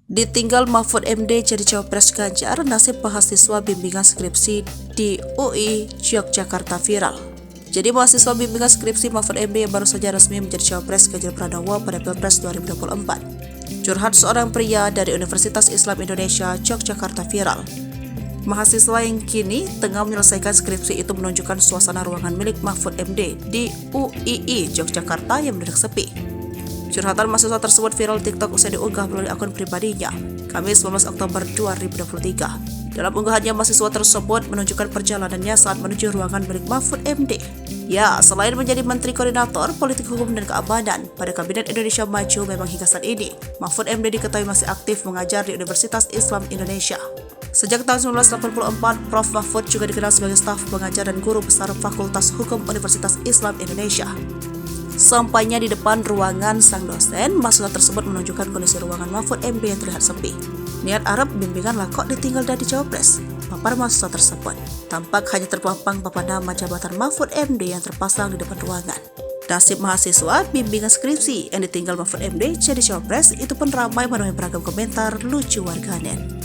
Ditinggal Mahfud MD jadi cawapres Ganjar, nasib mahasiswa bimbingan skripsi di UI Yogyakarta viral. Jadi mahasiswa bimbingan skripsi Mahfud MD yang baru saja resmi menjadi cawapres Ganjar Pranowo pada Pilpres 2024. Curhat seorang pria dari Universitas Islam Indonesia Yogyakarta viral. Mahasiswa yang kini tengah menyelesaikan skripsi itu menunjukkan suasana ruangan milik Mahfud MD di UII Yogyakarta yang mendadak sepi. Curhatan mahasiswa tersebut viral TikTok usai diunggah melalui akun pribadinya, Kamis 19 Oktober 2023. Dalam unggahannya, mahasiswa tersebut menunjukkan perjalanannya saat menuju ruangan milik Mahfud MD. Ya, selain menjadi Menteri Koordinator Politik Hukum dan Keamanan pada Kabinet Indonesia Maju, memang hingga saat ini, Mahfud MD diketahui masih aktif mengajar di Universitas Islam Indonesia. Sejak tahun 1984, Prof. Mahfud juga dikenal sebagai staf pengajar dan guru besar Fakultas Hukum Universitas Islam Indonesia. Sampainya di depan ruangan sang dosen, mahasiswa tersebut menunjukkan kondisi ruangan Mahfud MD yang terlihat sepi. Niat Arab bimbingan lah kok ditinggal dari cawapres, papar mahasiswa tersebut. Tampak hanya terpampang papan nama jabatan Mahfud MD yang terpasang di depan ruangan. Nasib mahasiswa bimbingan skripsi yang ditinggal Mahfud MD jadi cawapres itu pun ramai menemui beragam komentar lucu warganet.